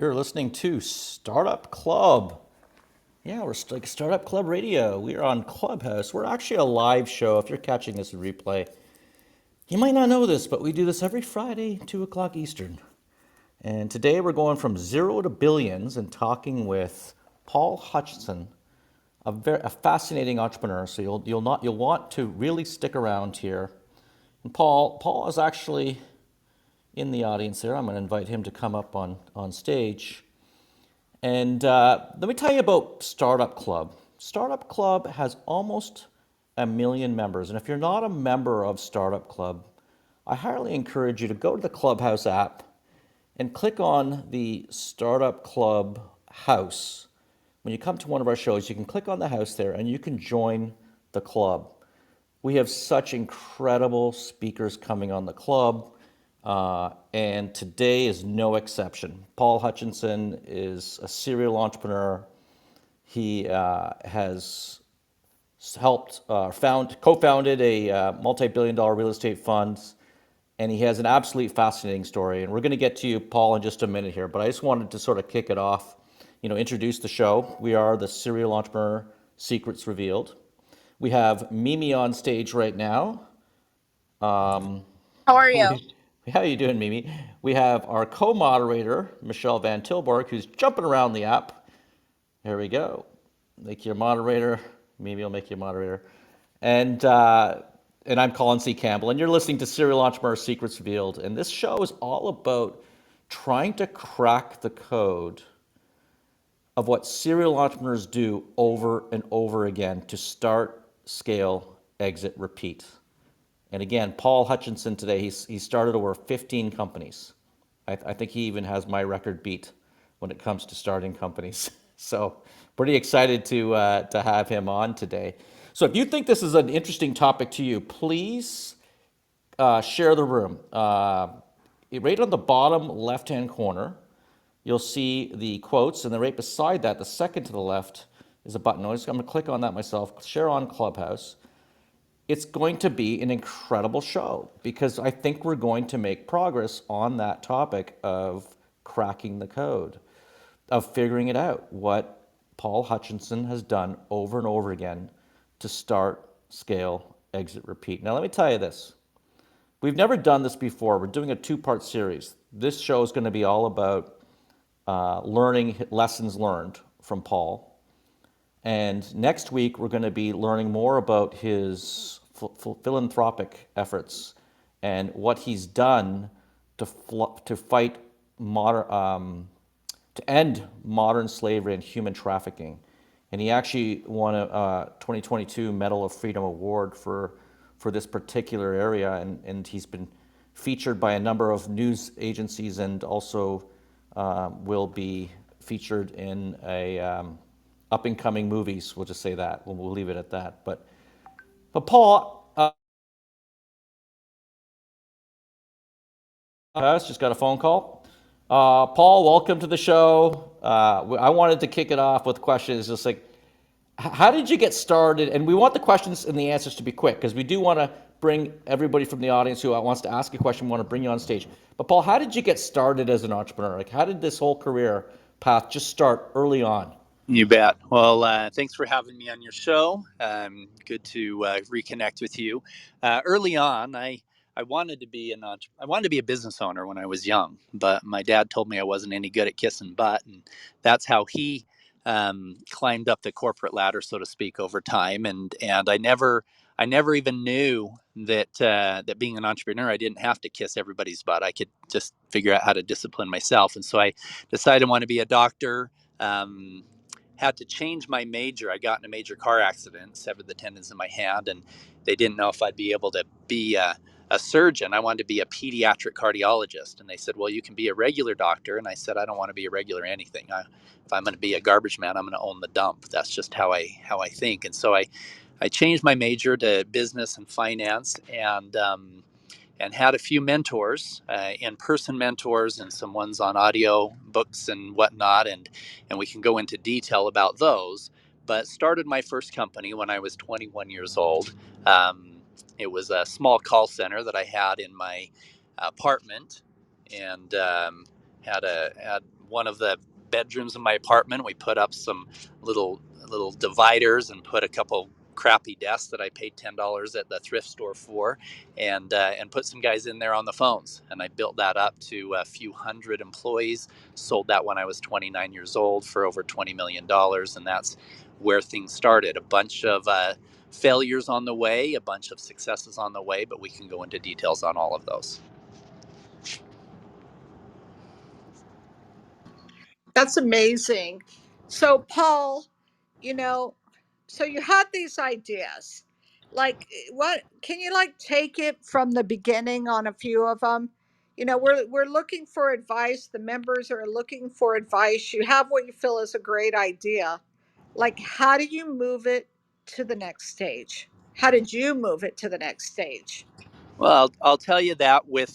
You're listening to Startup Club. Yeah, we're like Startup Club Radio. We're on Clubhouse. We're actually a live show. If you're catching this in replay, you might not know this, but we do this every Friday, 2 o'clock Eastern. And today we're going from zero to billions and talking with Paul Hutchinson, a fascinating entrepreneur. So you'll want to really stick around here. And Paul is actually in the audience there. I'm going to invite him to come up on stage. And let me tell you about Startup Club. Startup Club has almost 1 million members. And if you're not a member of Startup Club, I highly encourage you to go to the Clubhouse app and click on the Startup Club house. When you come to one of our shows, you can click on the house there and you can join the club. We have such incredible speakers coming on the club, and today is no exception. Paul Hutchinson is a serial entrepreneur. He has helped co-founded a multi-billion-dollar real estate fund, and he has an absolutely fascinating story. And we're going to get to you, Paul, in just a minute here. But I just wanted to sort of kick it off, introduce the show. We are the Serial Entrepreneur Secrets Revealed. We have Mimi on stage right now. How are you? How are you doing, Mimi? We have our co-moderator, Michelle Van Tilburg, who's jumping around the app. Here we go. Make you a moderator. Mimi will make you a moderator. And I'm Colin C. Campbell, and you're listening to Serial Entrepreneur Secrets Revealed. And this show is all about trying to crack the code of what serial entrepreneurs do over and over again to start, scale, exit, repeat. And again, Paul Hutchinson today, he started over 15 companies. I think he even has my record beat when it comes to starting companies. So pretty excited to have him on today. So if you think this is an interesting topic to you, please share the room. Right on the bottom left-hand corner, you'll see the quotes, and then right beside that, the second to the left, is a button. I'm going to click on that myself, share on Clubhouse. It's going to be an incredible show because I think we're going to make progress on that topic of cracking the code, of figuring it out, what Paul Hutchinson has done over and over again to start, scale, exit, repeat. Now, let me tell you this. We've never done this before. We're doing a two-part series. This show is going to be all about learning lessons learned from Paul. And next week, we're going to be learning more about his philanthropic efforts and what he's done to fight to end modern slavery and human trafficking. And he actually won a 2022 Medal of Freedom Award for this particular area, and he's been featured by a number of news agencies and also will be featured in a up-and-coming movies. We'll just say that. We'll leave it at that. But Paul, just got a phone call. Paul, welcome to the show. I wanted to kick it off with questions just like, how did you get started? And we want the questions and the answers to be quick because we do want to bring everybody from the audience who wants to ask a question, we want to bring you on stage. But Paul, how did you get started as an entrepreneur? Like, how did this whole career path just start early on? You bet. Well, thanks for having me on your show. Good to reconnect with you. Early on, I wanted to be I wanted to be a business owner when I was young, but my dad told me I wasn't any good at kissing butt, and that's how he climbed up the corporate ladder, so to speak, over time. And I never even knew that being an entrepreneur, I didn't have to kiss everybody's butt. I could just figure out how to discipline myself. And so I decided I want to be a doctor. Had to change my major. I got in a major car accident, severed the tendons in my hand, and they didn't know if I'd be able to be a surgeon. I wanted to be a pediatric cardiologist, and they said, well, you can be a regular doctor. And I said, I don't want to be a regular anything. If I'm going to be a garbage man, I'm going to own the dump. That's just how I think. And so I changed my major to business and finance, and had a few mentors, in-person mentors, and some ones on audio books and whatnot, and we can go into detail about those. But started my first company when I was 21 years old. It was a small call center that I had in my apartment, and had one of the bedrooms in my apartment. We put up some little dividers and put a couple crappy desks that I paid $10 at the thrift store for, and put some guys in there on the phones. And I built that up to a few hundred employees. Sold that when I was 29 years old for over $20 million, and that's where things started. A bunch of failures on the way, a bunch of successes on the way, but we can go into details on all of those. That's amazing. So, Paul, you know, so you had these ideas. Like, what can you like take it from the beginning on a few of them? We're looking for advice. The members are looking for advice. You have what you feel is a great idea. Like, how do you move it to the next stage? How did you move it to the next stage? Well, I'll tell you that with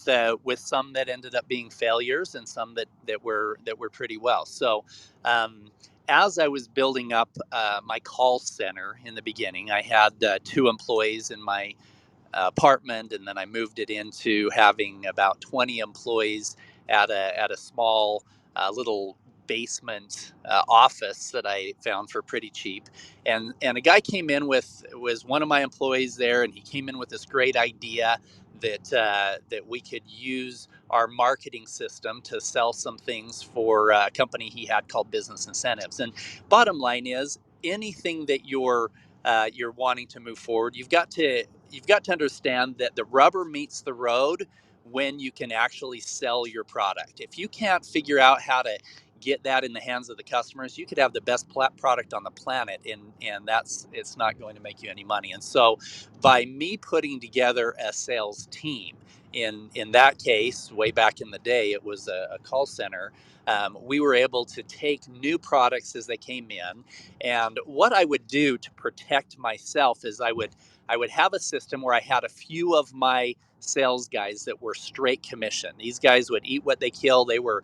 some that ended up being failures and some that were pretty well. So, um, as I was building up my call center in the beginning, I had 2 employees in my apartment, and then I moved it into having about 20 employees at a small little basement office that I found for pretty cheap. And a guy came in was one of my employees there, and he came in with this great idea that we could use our marketing system to sell some things for a company he had called Business Incentives. And bottom line is, anything that you're wanting to move forward, you've got to understand that the rubber meets the road when you can actually sell your product. If you can't figure out how to get that in the hands of the customers, you could have the best product on the planet, and it's not going to make you any money. And so, by me putting together a sales team, in that case, way back in the day, it was a call center. We were able to take new products as they came in, and what I would do to protect myself is I would have a system where I had a few of my sales guys that were straight commission. These guys would eat what they kill. They were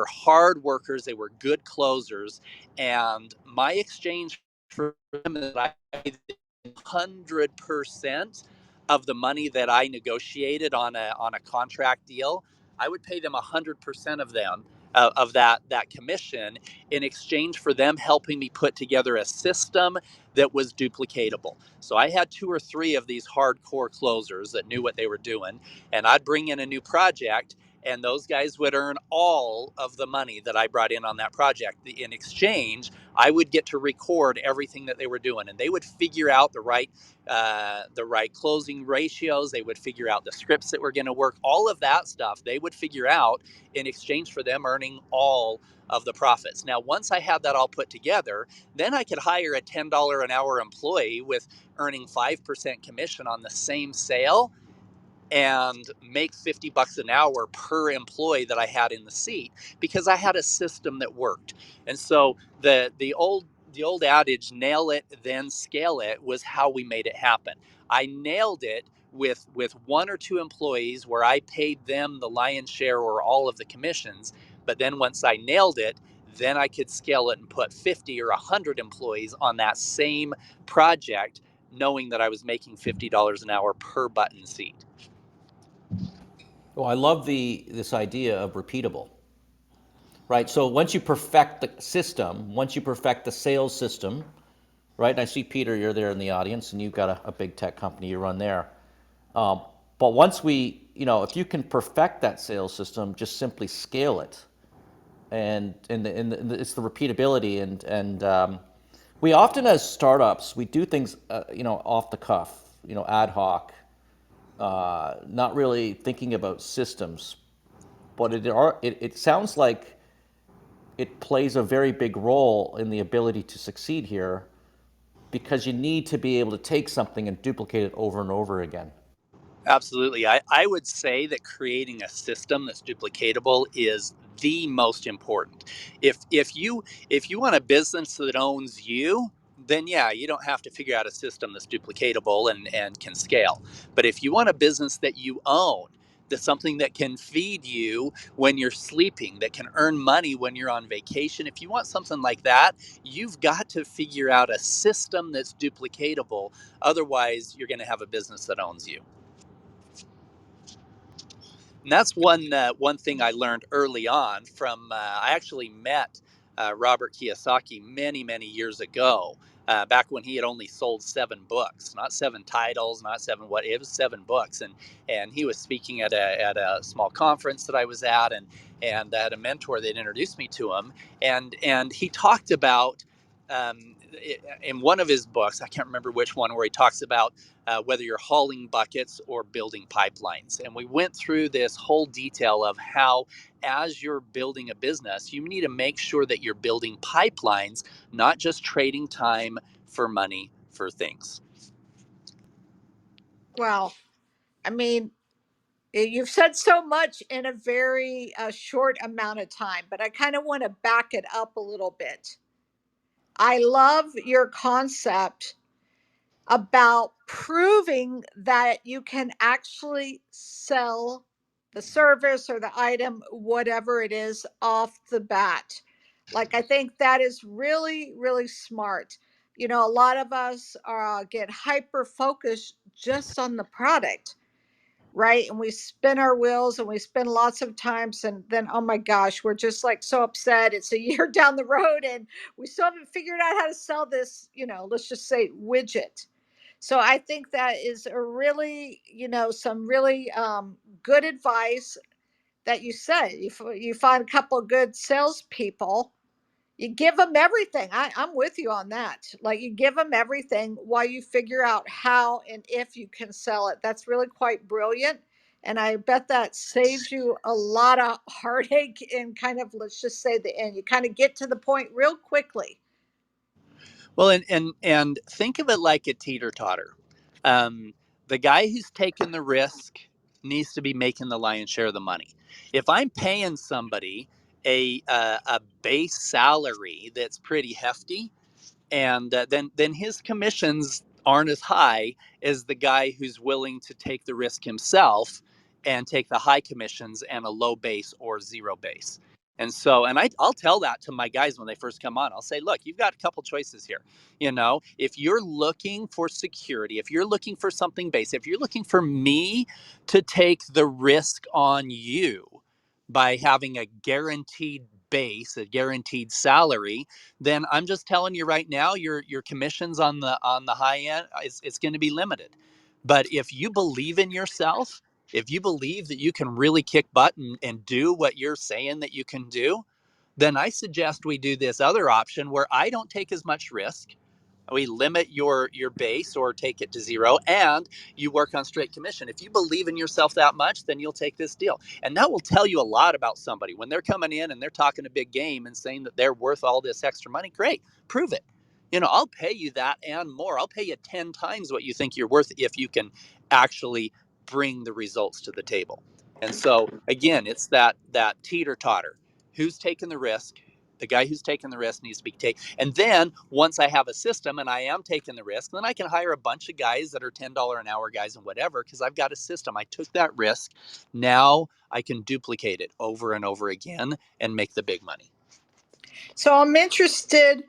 hard workers. They were good closers, and my exchange for them is that I paid 100% of the money that I negotiated on a contract deal. I would pay them 100% of them of that commission in exchange for them helping me put together a system that was duplicatable. So I had 2 or 3 of these hardcore closers that knew what they were doing, and I'd bring in a new project, and those guys would earn all of the money that I brought in on that project. In exchange, I would get to record everything that they were doing, and they would figure out the right closing ratios. They would figure out the scripts that were going to work. All of that stuff they would figure out in exchange for them earning all of the profits. Now, once I had that all put together, then I could hire a $10 an hour employee with earning 5% commission on the same sale and make $50 an hour per employee that I had in the seat, because I had a system that worked. And so the old adage, nail it then scale it, was how we made it happen. I nailed it with 1 or 2 employees where I paid them the lion's share or all of the commissions. But then once I nailed it, then I could scale it and put 50 or 100 employees on that same project, knowing that I was making $50 an hour per button seat. Well, I love this idea of repeatable, right? So once you perfect the system, once you perfect the sales system, right? And I see Peter, you're there in the audience, and you've got a big tech company you run there. Um, but once if you can perfect that sales system, just simply scale it, and it's the repeatability, and we often, as startups, we do things off the cuff, ad hoc, not really thinking about systems. But it sounds like it plays a very big role in the ability to succeed here, because you need to be able to take something and duplicate it over and over again. Absolutely. I would say that creating a system that's duplicatable is the most important. If you want a business that owns you, then yeah, you don't have to figure out a system that's duplicatable and can scale. But if you want a business that you own, that's something that can feed you when you're sleeping, that can earn money when you're on vacation, if you want something like that, you've got to figure out a system that's duplicatable. Otherwise, you're going to have a business that owns you. And that's one thing I learned early on from. I actually met Robert Kiyosaki many years ago, back when he had only sold 7 books, not 7 titles, not seven what it was 7 books, and he was speaking at a small conference that I was at, and I had a mentor that introduced me to him, and he talked about. In one of his books, I can't remember which one, where he talks about whether you're hauling buckets or building pipelines. And we went through this whole detail of how, as you're building a business, you need to make sure that you're building pipelines, not just trading time for money for things. Well, I mean, you've said so much in a very short amount of time, but I kind of want to back it up a little bit. I love your concept about proving that you can actually sell the service or the item, whatever it is, off the bat. Like, I think that is really smart. You know, a lot of us get hyper focused just on the product, right? And we spin our wheels and we spend lots of times, and then, oh my gosh, we're just like so upset. It's a year down the road and we still haven't figured out how to sell this, let's just say widget. So I think that is a really, some really good advice that you said. You find a couple of good salespeople, you give them everything. I'm with you on that. Like, you give them everything while you figure out how and if you can sell it. That's really quite brilliant. And I bet that saves you a lot of heartache in kind of, let's just say, the end. You kind of get to the point real quickly. Well, and think of it like a teeter totter. The guy who's taking the risk needs to be making the lion's share of the money. If I'm paying somebody a base salary that's pretty hefty, and then his commissions aren't as high as the guy who's willing to take the risk himself and take the high commissions and a low base or zero base. And so, and I'll tell that to my guys when they first come on. I'll say, look, you've got a couple choices here. If you're looking for security, if you're looking for something base, if you're looking for me to take the risk on you by having a guaranteed base, a guaranteed salary, then I'm just telling you right now, your commissions on the high end, it's going to be limited. But if you believe in yourself, if you believe that you can really kick butt and do what you're saying that you can do, then I suggest we do this other option where I don't take as much risk. We limit your base or take it to zero, and you work on straight commission. If you believe in yourself that much, then you'll take this deal, and that will tell you a lot about somebody when they're coming in and they're talking a big game and saying that they're worth all this extra money. Great, prove it. I'll pay you that and more. I'll pay you 10 times what you think you're worth if you can actually bring the results to the table. And so again, it's that teeter totter. Who's taking the risk? The guy who's taking the risk needs to be taken. And then once I have a system and I am taking the risk, then I can hire a bunch of guys that are $10 an hour guys and whatever, because I've got a system. I took that risk. Now I can duplicate it over and over again and make the big money. So I'm interested,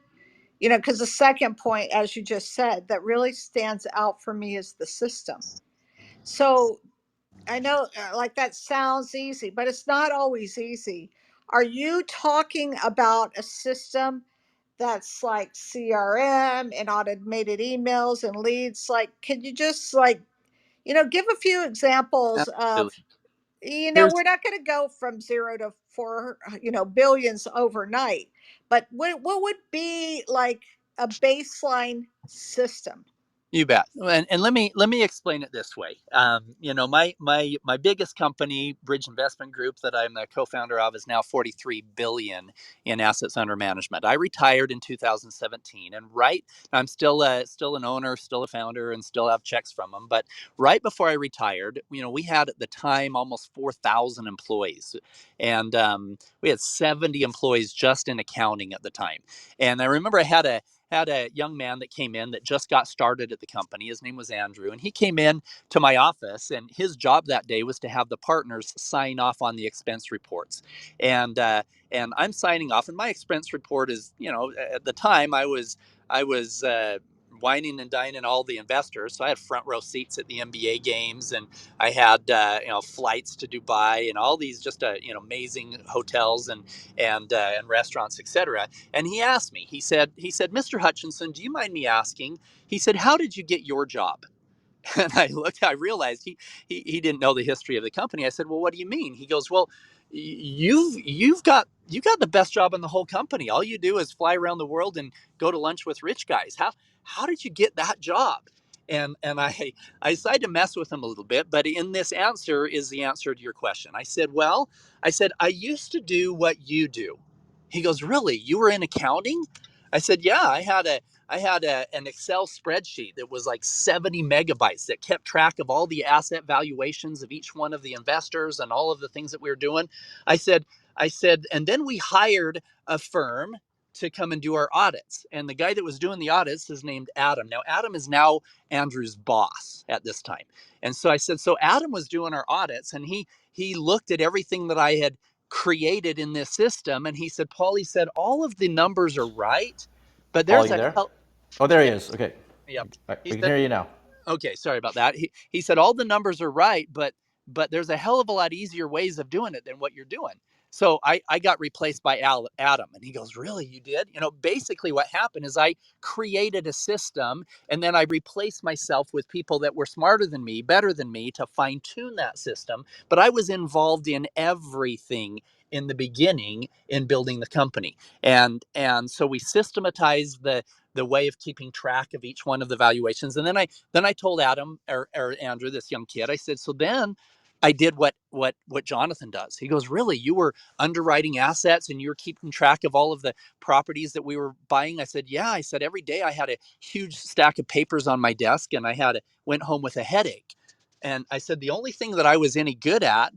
because the second point, as you just said, that really stands out for me is the system. So I know, like, that sounds easy, but it's not always easy. Are you talking about a system that's like CRM and automated emails and leads? Like, can you just, like, give a few examples of, Absolutely. Here's we're not going to go from zero to four, billions overnight, but what would be like a baseline system? You bet. And let me explain it this way. My biggest company, Bridge Investment Group, that I'm the co-founder of, is now 43 billion in assets under management. I retired in 2017, and I'm still an owner, still a founder, and still have checks from them. But right before I retired, we had at the time almost 4,000 employees, and we had 70 employees just in accounting at the time. And I remember I had a young man that came in that just got started at the company. His name was Andrew, and he came in to my office, and his job that day was to have the partners sign off on the expense reports. And I'm signing off, and my expense report is, at the time I was whining and dining all the investors. So I had front row seats at the NBA games, and I had flights to Dubai and all these just amazing hotels and restaurants, etc. And he asked me. He said, Mr. Hutchinson, do you mind me asking? He said, how did you get your job? And I realized he didn't know the history of the company. I said, well, what do you mean? He goes, well, you've got the best job in the whole company. All you do is fly around the world and go to lunch with rich guys. How did you get that job? And I decided to mess with him a little bit, but in this answer is the answer to your question. I said, well, I used to do what you do. He goes, really? You were in accounting? I said, yeah, an Excel spreadsheet that was like 70 megabytes that kept track of all the asset valuations of each one of the investors and all of the things that we were doing. I said, and then we hired a firm to come and do our audits. And the guy that was doing the audits is named Adam. Now, Adam is now Andrew's boss at this time. And so I said, so Adam was doing our audits, and he looked at everything that I had created in this system, and he said, Paul, he said, all of the numbers are right, but Paul, there's you a there? Oh, there he yeah, is. Okay. yep. He We can said, hear you now. okay, sorry about that. He said all the numbers are right, but there's a hell of a lot easier ways of doing it than what you're doing. So I got replaced by Adam, and he goes, really, you did? Basically what happened is I created a system, and then I replaced myself with people that were smarter than me, better than me, to fine tune that system. But I was involved in everything in the beginning in building the company, and so we systematized the way of keeping track of each one of the valuations. And then I told Adam or Andrew, this young kid, I said, so then I did what Jonathan does. He goes, really? You were underwriting assets and you were keeping track of all of the properties that we were buying? I said, yeah. I said, every day I had a huge stack of papers on my desk, and I went home with a headache. And I said, the only thing that I was any good at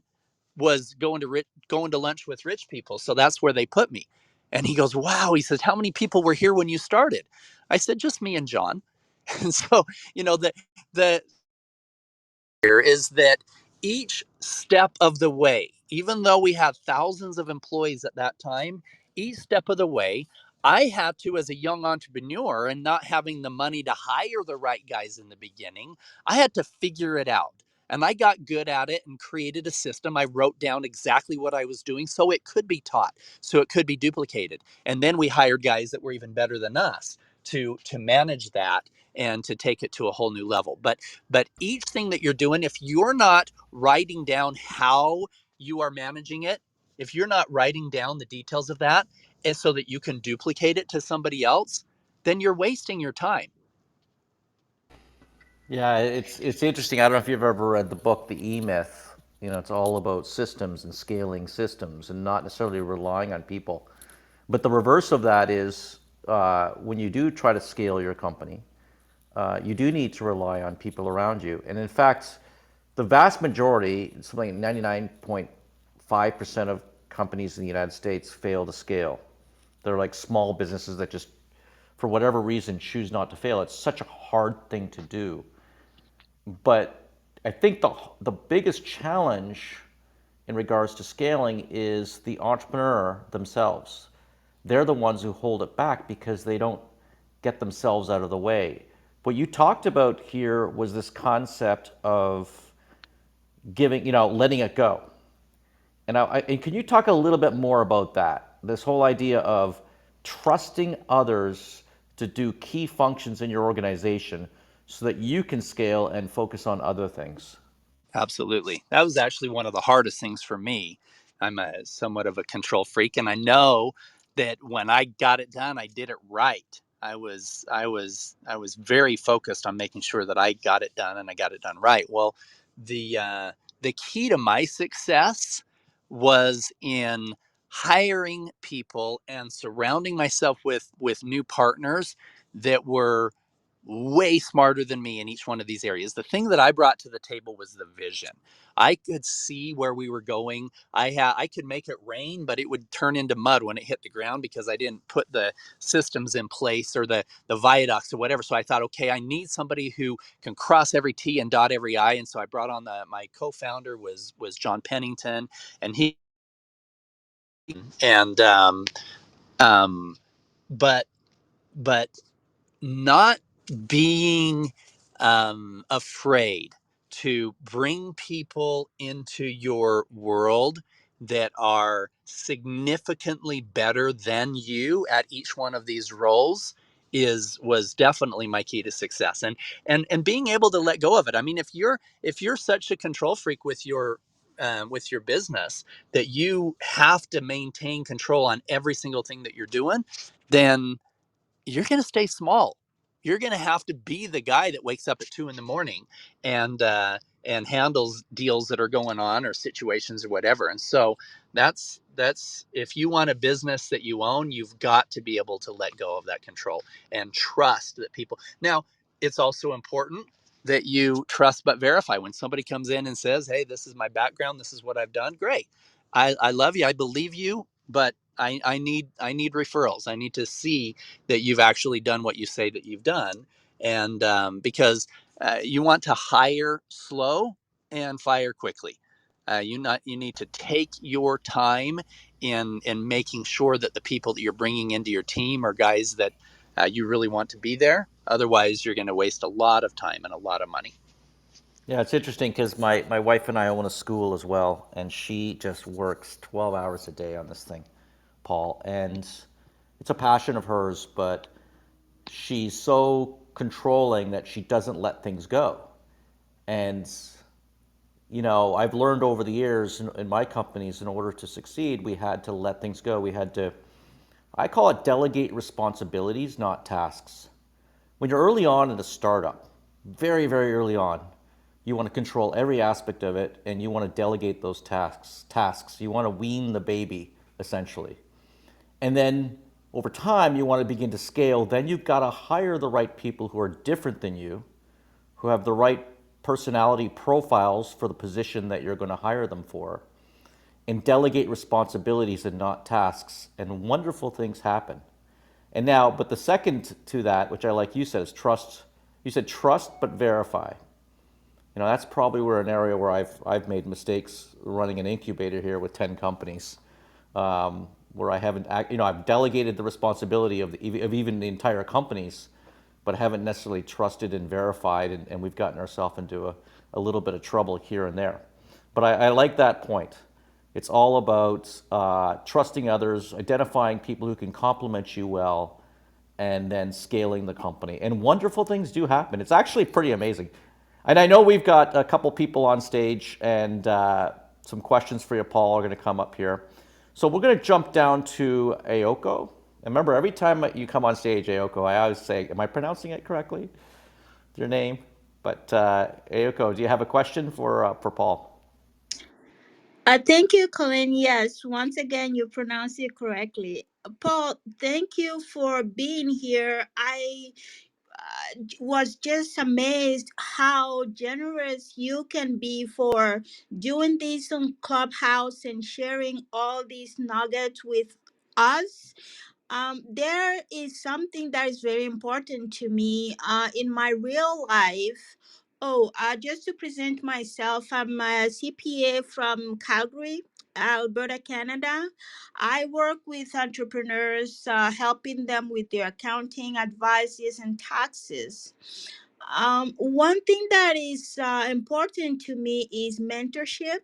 was going to lunch with rich people. So that's where they put me. And he goes, wow. He says, how many people were here when you started? I said, just me and John. And so, the here is that each step of the way, even though we had thousands of employees at that time, each step of the way, I had to, as a young entrepreneur and not having the money to hire the right guys in the beginning, I had to figure it out. And I got good at it and created a system. I wrote down exactly what I was doing so it could be taught, so it could be duplicated. And then we hired guys that were even better than us to manage that and to take it to a whole new level. But each thing that you're doing, if you're not writing down how you are managing it, if you're not writing down the details of that, and so that you can duplicate it to somebody else, then you're wasting your time. Yeah, it's interesting. I don't know if you've ever read the book, The E-Myth. It's all about systems and scaling systems and not necessarily relying on people. But the reverse of that is when you do try to scale your company, you do need to rely on people around you. And in fact, the vast majority, something like 99.5% of companies in the United States fail to scale. They're like small businesses that just, for whatever reason, choose not to fail. It's such a hard thing to do. But I think the biggest challenge in regards to scaling is the entrepreneur themselves. They're the ones who hold it back because they don't get themselves out of the way. What you talked about here was this concept of letting it go. And can you talk a little bit more about that? This whole idea of trusting others to do key functions in your organization so that you can scale and focus on other things. Absolutely. That was actually one of the hardest things for me. I'm somewhat of a control freak, and I know that when I got it done, I did it right. I was very focused on making sure that I got it done and I got it done right. Well, the key to my success was in hiring people and surrounding myself with new partners that were way smarter than me in each one of these areas. The thing that I brought to the table was the vision. I could see where we were going. I could make it rain, but it would turn into mud when it hit the ground because I didn't put the systems in place or the viaducts or whatever. So I thought, okay, I need somebody who can cross every T and dot every I. And so I brought on my co-founder was John Pennington, and he and um, but but not being afraid to bring people into your world that are significantly better than you at each one of these roles was definitely my key to success, and being able to let go of it. I mean, if you're such a control freak with your business that you have to maintain control on every single thing that you're doing, then you're going to stay small. You're going to have to be the guy that wakes up at 2 in the morning and handles deals that are going on or situations or whatever. And so that's if you want a business that you own, you've got to be able to let go of that control and trust that people. Now, it's also important that you trust but verify. When somebody comes in and says, "Hey, this is my background. This is what I've done." Great. I love you. I believe you, but I need referrals. I need to see that you've actually done what you say that you've done, and because you want to hire slow and fire quickly. You need to take your time in making sure that the people that you're bringing into your team are guys that you really want to be there. Otherwise, you're going to waste a lot of time and a lot of money. Yeah, it's interesting because my wife and I own a school as well, and she just works 12 hours a day on this thing, Paul. And it's a passion of hers, but she's so controlling that she doesn't let things go. And, I've learned over the years in my companies, in order to succeed, we had to let things go. We had to, I call it delegate responsibilities, not tasks. When you're early on in a startup, very, very early on, you want to control every aspect of it and you want to delegate those tasks. You want to wean the baby, essentially. And then over time, you want to begin to scale. Then you've got to hire the right people who are different than you, who have the right personality profiles for the position that you're going to hire them for, and delegate responsibilities and not tasks. And wonderful things happen. And now, but the second to that, which I like you said, is trust. You said trust but verify. That's probably where an area where I've made mistakes running an incubator here with 10 companies, where I haven't, I've delegated the responsibility of even the entire companies, but haven't necessarily trusted and verified, and we've gotten ourselves into a little bit of trouble here and there. But I like that point. It's all about trusting others, identifying people who can complement you well, and then scaling the company. And wonderful things do happen. It's actually pretty amazing. And I know we've got a couple people on stage, and some questions for you, Paul, are going to come up here. So we're going to jump down to Ayoko. And remember, every time you come on stage, Ayoko, I always say, am I pronouncing it correctly? Your name? But Ayoko, do you have a question for Paul? Thank you, Colin. Yes, once again, you pronounce it correctly. Paul, thank you for being here. I was just amazed how generous you can be for doing this on Clubhouse and sharing all these nuggets with us. There is something that is very important to me in my real life. Oh, just to present myself, I'm a CPA from Calgary, Alberta, Canada. I work with entrepreneurs, helping them with their accounting advices and taxes. One thing that is important to me is mentorship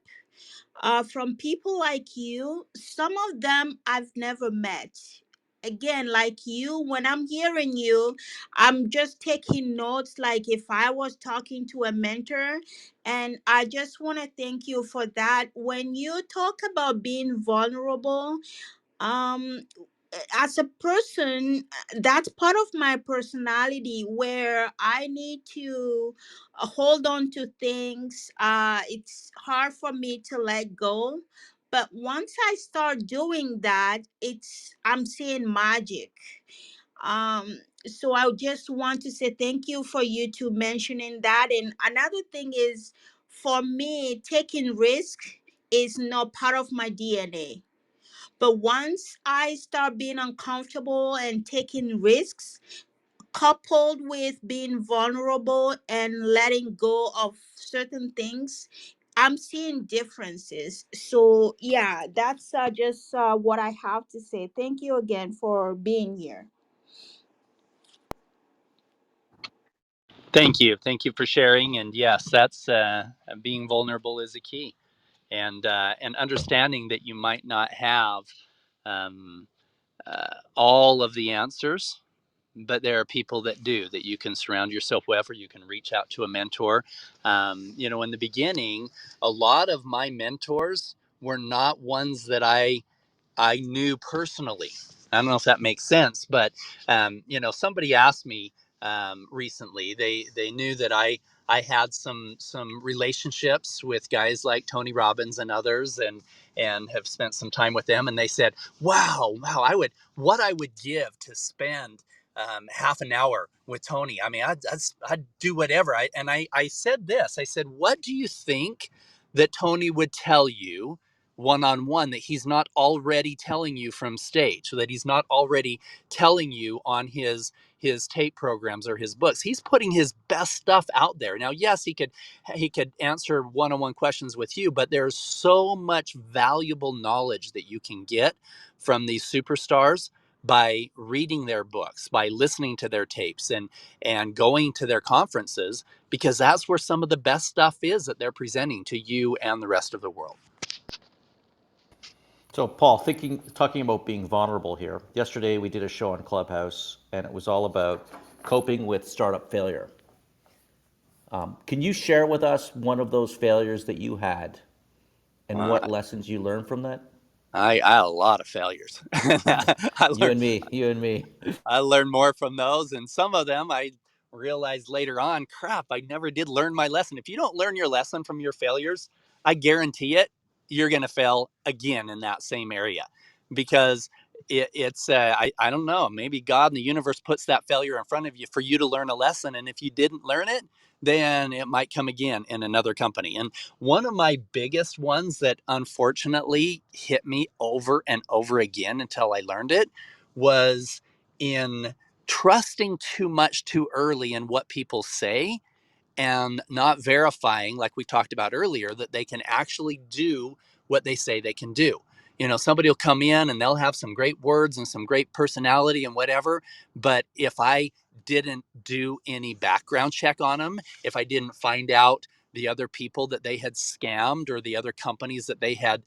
from people like you. Some of them I've never met. Again, like you, when I'm hearing you, I'm just taking notes like if I was talking to a mentor. And I just want to thank you for that. When you talk about being vulnerable, um as a person, that's part of my personality where I need to hold on to things. It's hard for me to let go, but once I start doing that, I'm seeing magic. So I just want to say thank you for you to mentioning that. And another thing is, for me, taking risk is not part of my DNA, but once I start being uncomfortable and taking risks, coupled with being vulnerable and letting go of certain things, I'm seeing differences. So, yeah, that's just what I have to say. Thank you again for being here. Thank you. Thank you for sharing. And yes, that's being vulnerable is a key, and understanding that you might not have um, all of the answers, but there are people that do, that you can surround yourself with, or you can reach out to a mentor. In the beginning, a lot of my mentors were not ones that I knew personally. I don't know if that makes sense, but somebody asked me recently. They knew that I had some relationships with guys like Tony Robbins and others, and have spent some time with them. And they said, "Wow, I would give to spend half an hour with Tony. I mean, I'd do whatever." I said this. I said, "What do you think that Tony would tell you one-on-one that he's not already telling you from stage, so that he's not already telling you on his tape programs or his books? He's putting his best stuff out there." Now, yes, he could answer one-on-one questions with you, but there's so much valuable knowledge that you can get from these superstars by reading their books, by listening to their tapes, and going to their conferences, because that's where some of the best stuff is that they're presenting to you and the rest of the world. So, Paul, talking about being vulnerable here. Yesterday, we did a show on Clubhouse, and it was all about coping with startup failure. Can you share with us one of those failures that you had, and Uh, what lessons you learned from that? I had a lot of failures. I You learned and me, you and me. I learned more from those, and some of them I realized later on, crap, I never did learn my lesson. If you don't learn your lesson from your failures, I guarantee it, you're going to fail again in that same area, because I don't know, maybe God and the universe puts that failure in front of you for you to learn a lesson, and if you didn't learn it, then it might come again in another company. And one of my biggest ones that unfortunately hit me over and over again until I learned it was in trusting too much too early in what people say, and not verifying, like we talked about earlier, that they can actually do what they say they can do. Somebody will come in and they'll have some great words and some great personality and whatever, but if I didn't do any background check on them, if I didn't find out the other people that they had scammed, or the other companies that they had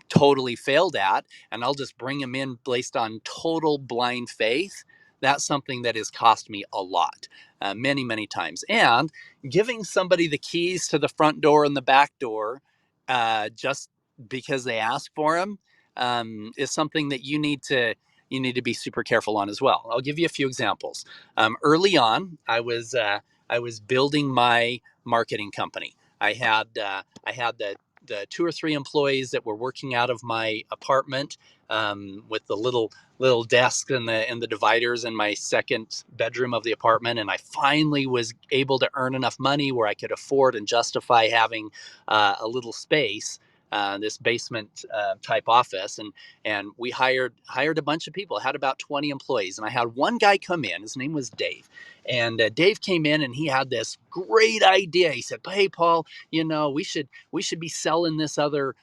totally failed at, and I'll just bring them in based on total blind faith, that's something that has cost me a lot, many, many times. And giving somebody the keys to the front door and the back door just because they ask for them is something that you need to be super careful on as well. I'll give you a few examples. Early on, I was building my marketing company. I had the two or three employees that were working out of my apartment, with the little desk and the dividers in my second bedroom of the apartment. And I finally was able to earn enough money where I could afford and justify having a little space, this basement type office. And we hired a bunch of people. I had about 20 employees, and I had one guy come in. His name was Dave. And Dave came in and he had this great idea. He said, "Hey, Paul, we should be selling this other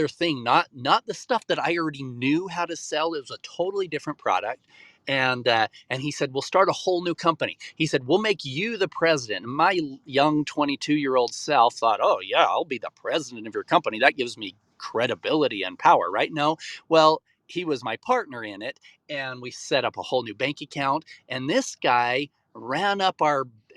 thing, not the stuff that I already knew how to sell. It was a totally different product." And he said, "We'll start a whole new company." He said, "We'll make you the president." And my young 22-year-old self thought, "Oh yeah, I'll be the president of your company. That gives me credibility and power, right?" No. Well, he was my partner in it, and we set up a whole new bank account. And this guy ran up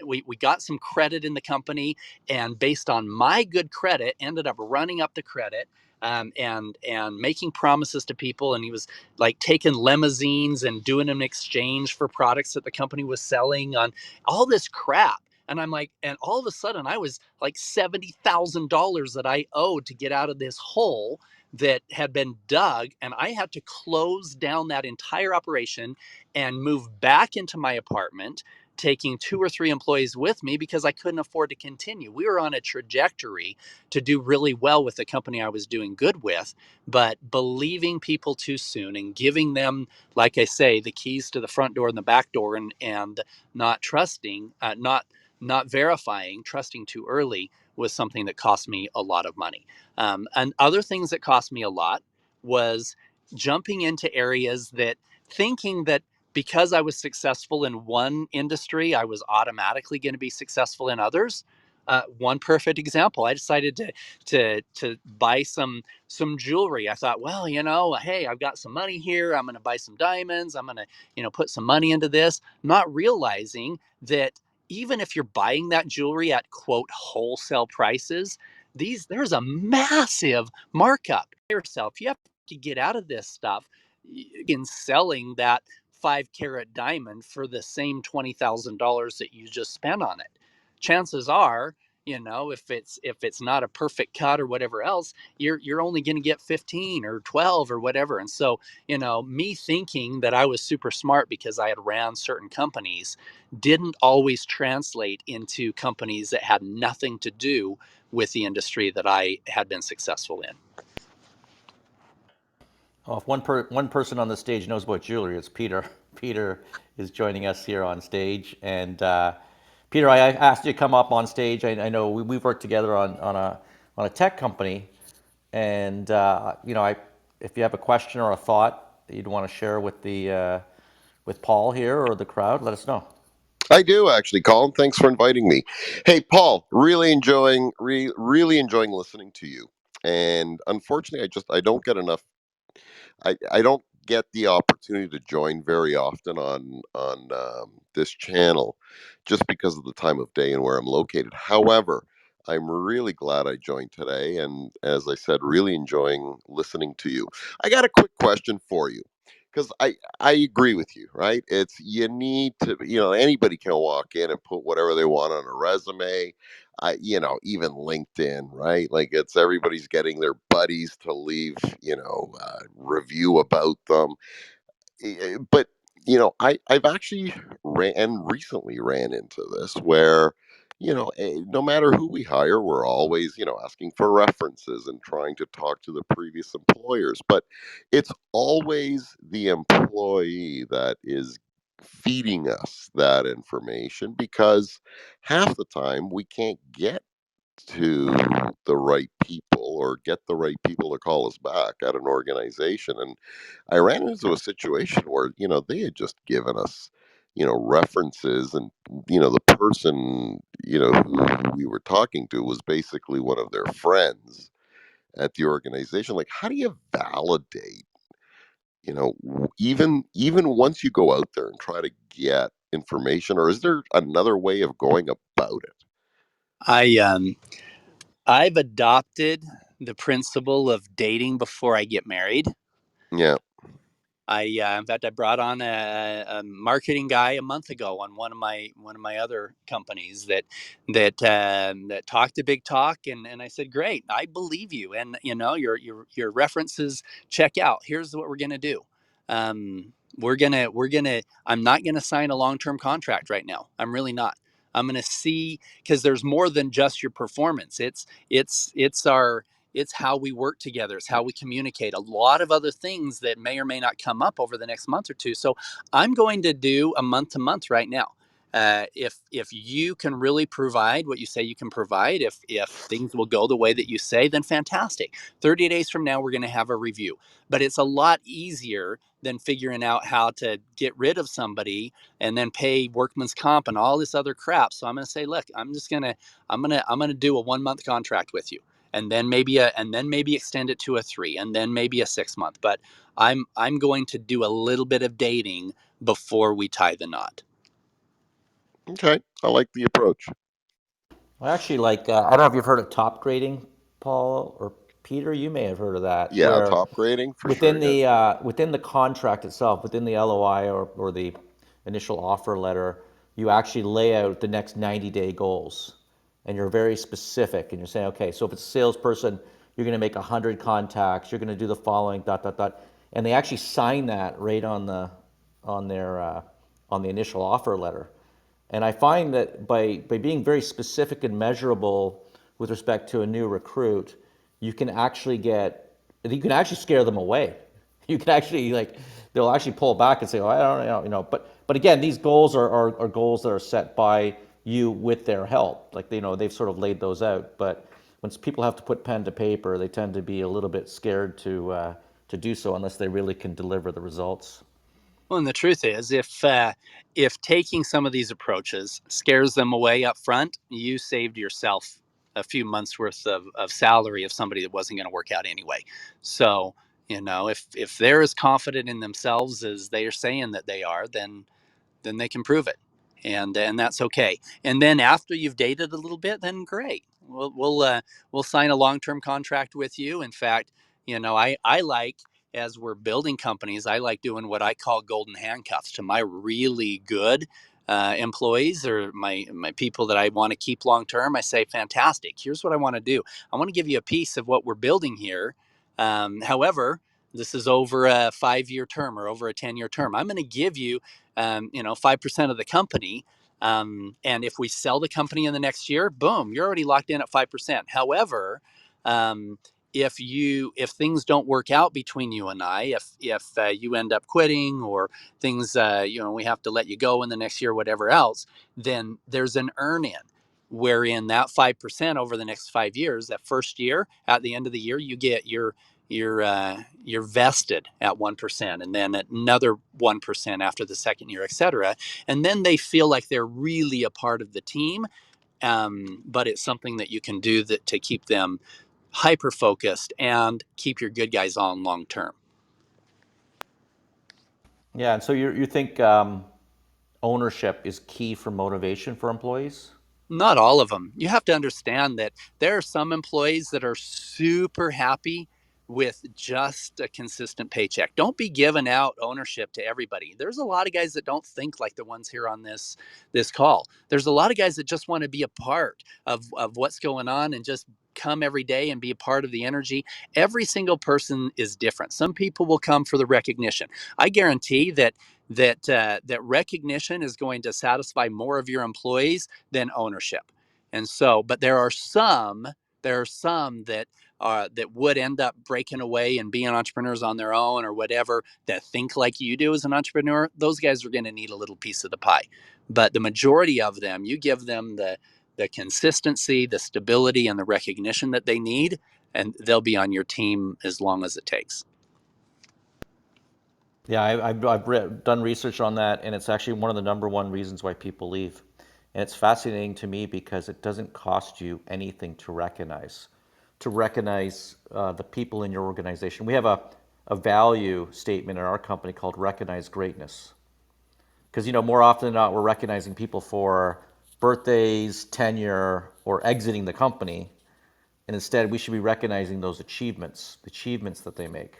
we got some credit in the company, and based on my good credit, ended up running up the credit, and making promises to people. And he was like taking limousines and doing them in exchange for products that the company was selling, on all this crap. And I'm like, and all of a sudden I was like $70,000 that I owed to get out of this hole that had been dug. And I had to close down that entire operation and move back into my apartment, taking two or three employees with me because I couldn't afford to continue. We were on a trajectory to do really well with the company I was doing good with, but believing people too soon and giving them, like I say, the keys to the front door and the back door, and not trusting, not verifying, trusting too early, was something that cost me a lot of money. And other things that cost me a lot was jumping into areas that, thinking that because I was successful in one industry, I was automatically going to be successful in others. One perfect example, I decided to buy some jewelry. I thought, well, hey, I've got some money here. I'm going to buy some diamonds. I'm going to, put some money into this, not realizing that even if you're buying that jewelry at quote wholesale prices, there's a massive markup. Yourself, you have to get out of this stuff in selling that 5 carat diamond for the same $20,000 that you just spent on it. Chances are, if it's not a perfect cut or whatever else, you're only going to get 15 or 12 or whatever. And so, me thinking that I was super smart because I had ran certain companies didn't always translate into companies that had nothing to do with the industry that I had been successful in. Well, if one person on the stage knows about jewelry, it's Peter. Peter is joining us here on stage, and Peter, I asked you to come up on stage. I know we've worked together on a tech company, and if you have a question or a thought that you'd want to share with the with Paul here or the crowd, let us know. I do actually, Colin. Thanks for inviting me. Hey, Paul, really enjoying listening to you. And unfortunately, I don't get enough. I don't get the opportunity to join very often on this channel, just because of the time of day and where I'm located. However, I'm really glad I joined today, and as I said, really enjoying listening to you. I got a quick question for you, because I agree with you, right? It's you need to, anybody can walk in and put whatever they want on a resume. Even LinkedIn, right? Like it's everybody's getting their buddies to leave, review about them. But I've actually recently ran into this where, no matter who we hire, we're always, asking for references and trying to talk to the previous employers. But it's always the employee that is feeding us that information, because half the time we can't get to the right people or get the right people to call us back at an organization. And I ran into a situation where, they had just given us, references, and, the person, who we were talking to was basically one of their friends at the organization. Like, how do you validate, even once you go out there and try to get information, or is there another way of going about it? I've adopted the principle of dating before I get married. Yeah. In fact, I brought on a marketing guy a month ago on one of my other companies that talked a big talk, and I said, great, I believe you, and your references check out. Here's what we're gonna do. We're gonna. I'm not gonna sign a long-term contract right now. I'm really not. I'm gonna see, because there's more than just your performance. It's how we work together. It's how we communicate. A lot of other things that may or may not come up over the next month or two. So I'm going to do a month to month right now. If you can really provide what you say you can provide, if things will go the way that you say, then fantastic. 30 days from now, we're going to have a review. But it's a lot easier than figuring out how to get rid of somebody and then pay workman's comp and all this other crap. So I'm going to say, look, I'm gonna do a 1 month contract with you, and then maybe extend it to a 3, and then maybe a 6 month. But I'm going to do a little bit of dating before we tie the knot. Okay. I like the approach. I actually like, I don't know if you've heard of top grading, Paul or Peter, you may have heard of that, Yeah. where Top grading for sure. Yeah. within the contract itself, within the LOI or the initial offer letter, you actually lay out the next 90-day goals. And you're very specific, and you're saying, okay, so if it's a salesperson, you're going to make 100 contacts, you're going to do the following, dot, dot, dot. And they actually sign that right on their, on the initial offer letter. And I find that by being very specific and measurable with respect to a new recruit, you can actually scare them away. You can actually, like, they'll actually pull back and say, oh, I don't know, but again, these goals are goals that are set by you with their help. Like, they've sort of laid those out. But once people have to put pen to paper, they tend to be a little bit scared to do so unless they really can deliver the results. Well, and the truth is, if taking some of these approaches scares them away up front, you saved yourself a few months worth of salary of somebody that wasn't going to work out anyway. So, if they're as confident in themselves as they are saying that they are, then they can prove it, and that's okay. And then after you've dated a little bit, then great. We'll sign a long-term contract with you. In fact, I like, as we're building companies, I like doing what I call golden handcuffs to my really good employees, or my people that I want to keep long term. I say, fantastic. Here's what I want to do. I want to give you a piece of what we're building here. However, this is over a 5-year term or over a 10-year term. I'm going to give you 5% of the company. And if we sell the company in the next year, boom, you're already locked in at 5%. However, if things don't work out between you and I, if you end up quitting, or things, we have to let you go in the next year, whatever else, then there's an earn in, wherein that 5% over the next 5 years, that first year, at the end of the year, you get you're vested at 1%, and then another 1% after the second year, etc. And then they feel like they're really a part of the team. But it's something that you can do that to keep them hyper focused and keep your good guys on long term. Yeah, and so you think ownership is key for motivation for employees? Not all of them. You have to understand that there are some employees that are super happy with just a consistent paycheck. Don't be giving out ownership to everybody. There's a lot of guys that don't think like the ones here on this call. There's a lot of guys that just want to be a part of what's going on, and just come every day and be a part of the energy. Every single person is different. Some people will come for the recognition. I guarantee that recognition is going to satisfy more of your employees than ownership. And so, but there are some that would end up breaking away and being entrepreneurs on their own or whatever, that think like you do as an entrepreneur. Those guys are going to need a little piece of the pie. But the majority of them, you give them the consistency, the stability, and the recognition that they need, and they'll be on your team as long as it takes. Yeah, I've done research on that, and it's actually one of the number one reasons why people leave. And it's fascinating to me because it doesn't cost you anything to recognize the people in your organization. We have a value statement in our company called recognize greatness. Because, more often than not, we're recognizing people for birthdays, tenure, or exiting the company. And instead, we should be recognizing those achievements, the achievements that they make.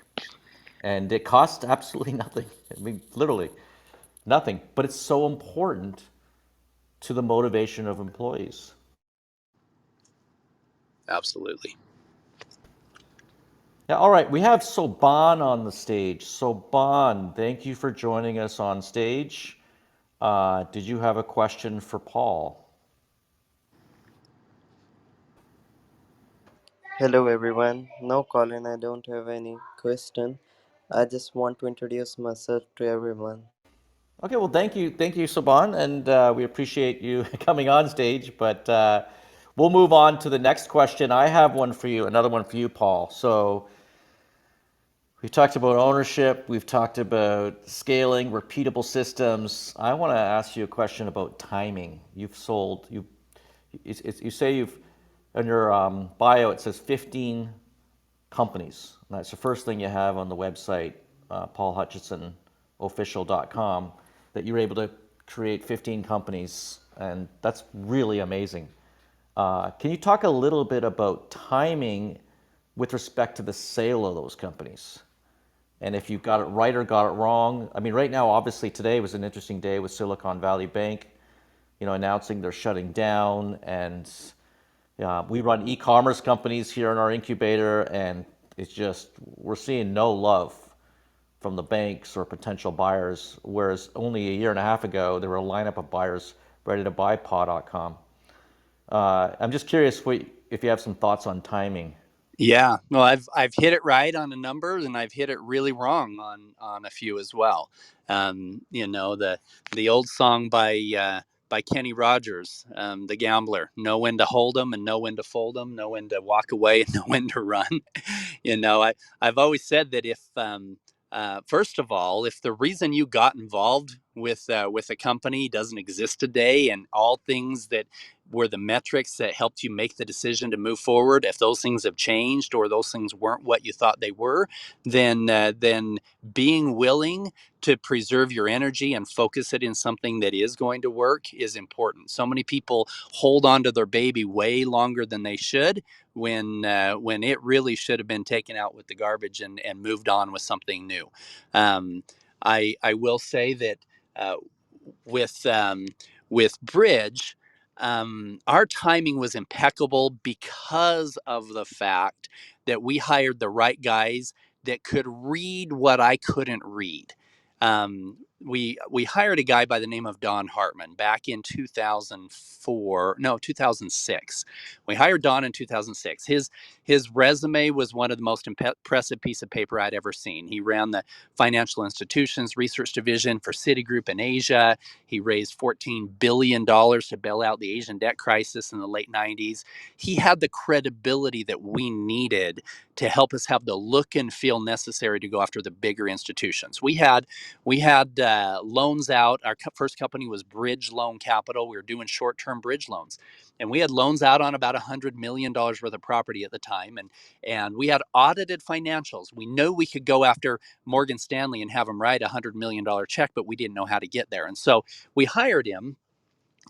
And it costs absolutely nothing. I mean, literally nothing. But it's so important to the motivation of employees. Absolutely. Yeah, all right. We have Soban on the stage. Soban, thank you for joining us on stage. Did you have a question for Paul? Hello everyone. No, Colin, I don't have any question. I just want to introduce myself to everyone. Okay, well, thank you, Soban, and we appreciate you coming on stage. But we'll move on to the next question. I have one for you, another one for you, Paul. So we've talked about ownership, we've talked about scaling, repeatable systems. I want to ask you a question about timing. You say you've, in your bio, it says 15 companies. And that's the first thing you have on the website, paulhutchinsonofficial.com, that you were able to create 15 companies, and that's really amazing. Can you talk a little bit about timing with respect to the sale of those companies? And if you got it right or got it wrong? I mean, right now, obviously, today was an interesting day with Silicon Valley Bank, announcing they're shutting down. And we run e-commerce companies here in our incubator, and it's just, we're seeing no love from the banks or potential buyers, whereas only a year and a half ago, there were a lineup of buyers ready to buy paw.com. I'm just curious if you have some thoughts on timing. Yeah, well, I've hit it right on a number, and I've hit it really wrong on a few as well. The old song by Kenny Rogers, the gambler: know when to hold 'em and know when to fold 'em, know when to walk away and know when to run. I've always said that First of all, if the reason you got involved with a company doesn't exist today, and all things that were the metrics that helped you make the decision to move forward, if those things have changed or those things weren't what you thought they were, then being willing to preserve your energy and focus it in something that is going to work is important. So many people hold on to their baby way longer than they should, when it really should have been taken out with the garbage and moved on with something new. Um, I will say that uh, with with Bridge, our timing was impeccable because of the fact that we hired the right guys that could read what I couldn't read. We hired a guy by the name of Don Hartman back in 2006. We hired Don in 2006. His resume was one of the most impressive piece of paper I'd ever seen. He ran the financial institutions research division for Citigroup in Asia. He raised $14 billion to bail out the Asian debt crisis in the late 90s. He had the credibility that we needed to help us have the look and feel necessary to go after the bigger institutions. We had loans out. Our first company was Bridge Loan Capital. We were doing short-term bridge loans, and we had loans out on about $100 million worth of property at the time, and we had audited financials. We knew we could go after Morgan Stanley and have them write $100 million check, but we didn't know how to get there. And so we hired him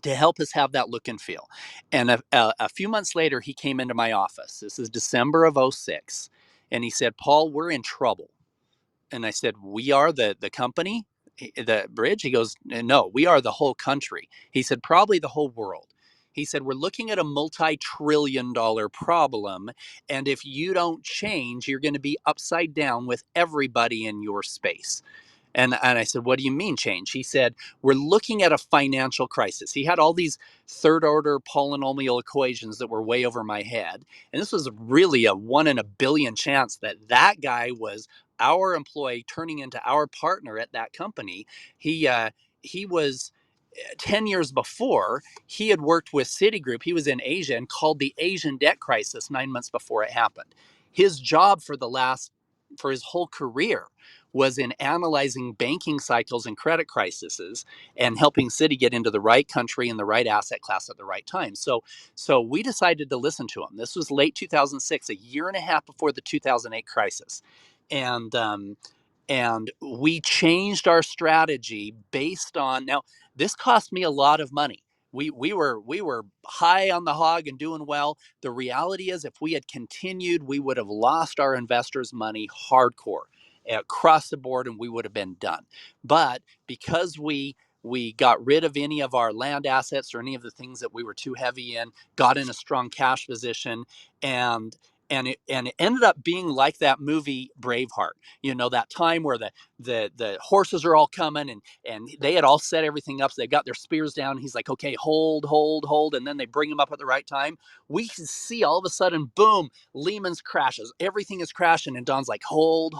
to help us have that look and feel. And a few months later, he came into my office. This is December of '06. And he said, Paul, we're in trouble. And I said, we are the company, the Bridge? He goes, no, we are the whole country. He said, probably the whole world. He said, we're looking at a multi-trillion-dollar problem. And if you don't change, you're going to be upside down with everybody in your space. And I said, what do you mean change? He said, we're looking at a financial crisis. He had all these third order polynomial equations that were way over my head. And this was really a 1 in a billion chance that guy was our employee turning into our partner at that company. He was 10 years before, he had worked with Citigroup. He was in Asia and called the Asian debt crisis 9 months before it happened. His job for his whole career was in analyzing banking cycles and credit crises and helping Citi get into the right country and the right asset class at the right time. So we decided to listen to him. This was late 2006, a year and a half before the 2008 crisis. And we changed our strategy based on, now this cost me a lot of money. We were high on the hog and doing well. The reality is, if we had continued, we would have lost our investors' money hardcore across the board, and we would have been done. But because we got rid of any of our land assets or any of the things that we were too heavy in, got in a strong cash position, and it ended up being like that movie Braveheart. You know, that time where the horses are all coming, and they had all set everything up. So they got their spears down. He's like, okay, hold. And then they bring him up at the right time. We can see all of a sudden, boom, Lehman's crashes. Everything is crashing. And Don's like, hold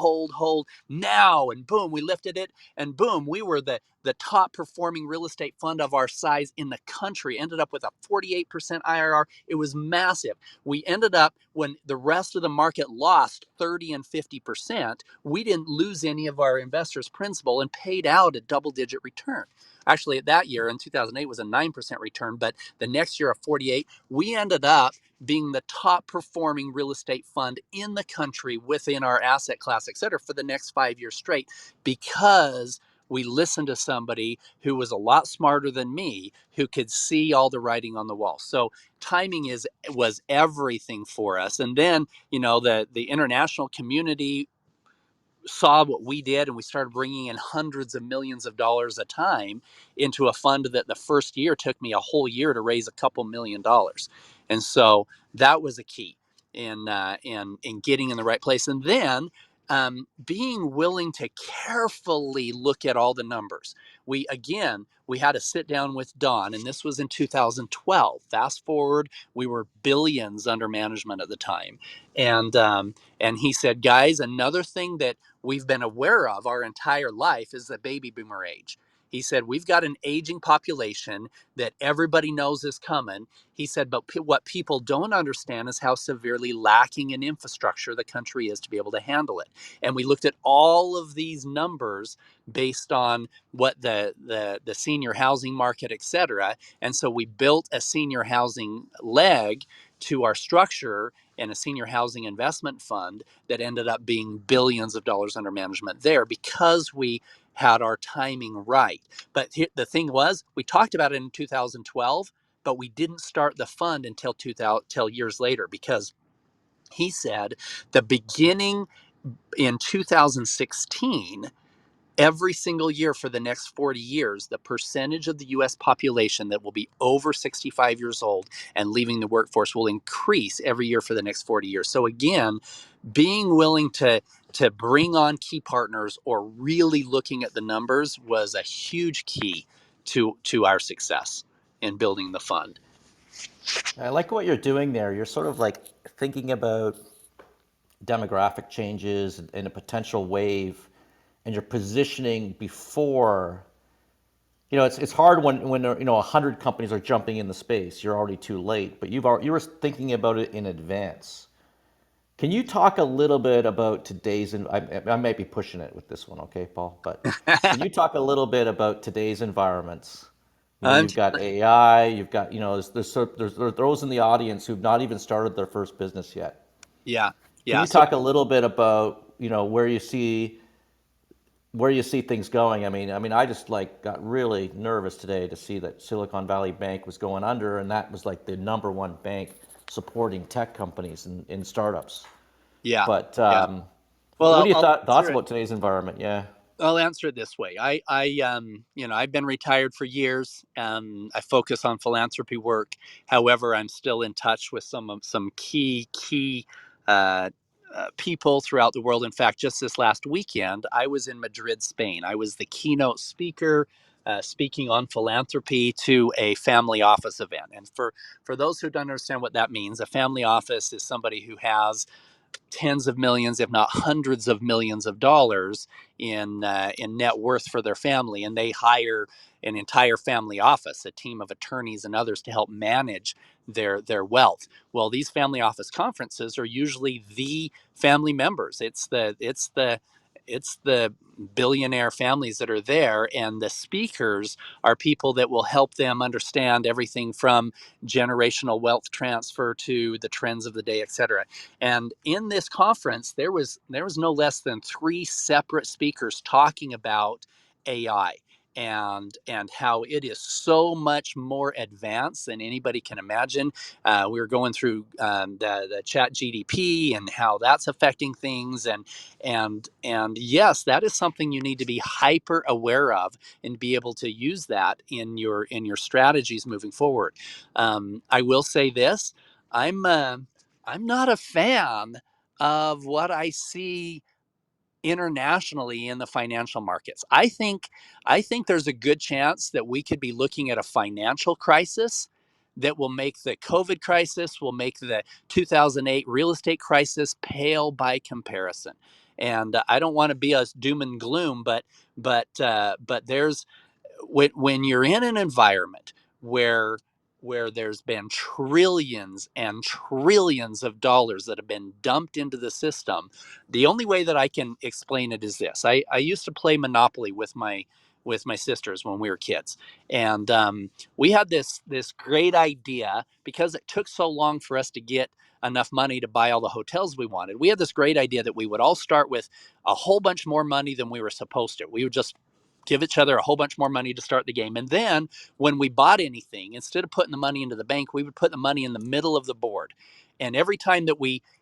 now. And boom, we lifted it. And boom, we were the top performing real estate fund of our size in the country. Ended up with a 48% IRR. It was massive. We ended up, when the rest of the market lost 30 and 50%, we didn't lose any of our investors' principal and paid out a double-digit return. Actually, that year in 2008 was a 9% return, but the next year, a 48. We ended up being the top performing real estate fund in the country within our asset class, et cetera, for the next 5 years straight, because we listened to somebody who was a lot smarter than me, who could see all the writing on the wall. So timing was everything for us. And then, you know, the international community saw what we did, and we started bringing in hundreds of millions of dollars a time into a fund that the first year took me a whole year to raise a couple $1,000,000. And so that was a key in getting in the right place. And then being willing to carefully look at all the numbers. We had to sit down with Don, and this was in 2012. Fast forward, we were billions under management at the time. And he said, guys, another thing that we've been aware of our entire life is the baby boomer age. He said, we've got an aging population that everybody knows is coming. He said, but what people don't understand is how severely lacking in infrastructure the country is to be able to handle it. And we looked at all of these numbers based on what the senior housing market, et cetera. And so we built a senior housing leg to our structure and a senior housing investment fund that ended up being billions of dollars under management there because we had our timing right. But the thing was, we talked about it in 2012, but we didn't start the fund until years later, because he said the beginning in 2016, every single year for the next 40 years, the percentage of the US population that will be over 65 years old and leaving the workforce will increase every year for the next 40 years. So again, being willing to bring on key partners or really looking at the numbers was a huge key to our success in building the fund. I like what you're doing there. You're sort of like thinking about demographic changes and a potential wave, and you're positioning before. It's hard when 100 companies are jumping in the space. You're already too late, but you were thinking about it in advance. Can you talk a little bit about today's, and I might be pushing it with this one, okay, Paul, but can you talk a little bit about today's environments? You've got AI, you've got, there's those in the audience who've not even started their first business yet. Yeah, Can yeah. you talk a little bit about, where you see things going? I just got really nervous today to see that Silicon Valley Bank was going under, and that was like the number one bank supporting tech companies in startups. Yeah, But yeah. Well, what do you I'll thoughts answer it. about today's environment? Yeah. I'll answer it this way. I've been retired for years. I focus on philanthropy work. However, I'm still in touch with some key uh, people throughout the world. In fact, just this last weekend, I was in Madrid, Spain. I was the keynote speaker, speaking on philanthropy to a family office event. And for those who don't understand what that means, a family office is somebody who has tens of millions, if not hundreds of millions of dollars in net worth for their family, and they hire an entire family office, a team of attorneys and others to help manage their wealth. Well, these family office conferences are usually the family members. It's the billionaire families that are there, and the speakers are people that will help them understand everything from generational wealth transfer to the trends of the day, et cetera. And in this conference, there was no less than three separate speakers talking about AI and how it is so much more advanced than anybody can imagine. We were going through the chat GDP and how that's affecting things, and yes, that is something you need to be hyper aware of and be able to use that in your strategies moving forward. I will say this: I'm not a fan of what I see internationally in the financial markets. I think there's a good chance that we could be looking at a financial crisis that will make the COVID crisis, will make the 2008 real estate crisis pale by comparison. And I don't want to be a doom and gloom, but there's when you're in an environment where there's been trillions and trillions of dollars that have been dumped into the system, the only way that I can explain it is this. I used to play Monopoly with my sisters when we were kids, and we had this great idea because it took so long for us to get enough money to buy all the hotels we wanted. We had this great idea that we would all start with a whole bunch more money than we were supposed to. We would just give each other a whole bunch more money to start the game. And then when we bought anything, instead of putting the money into the bank, we would put the money in the middle of the board. And every time that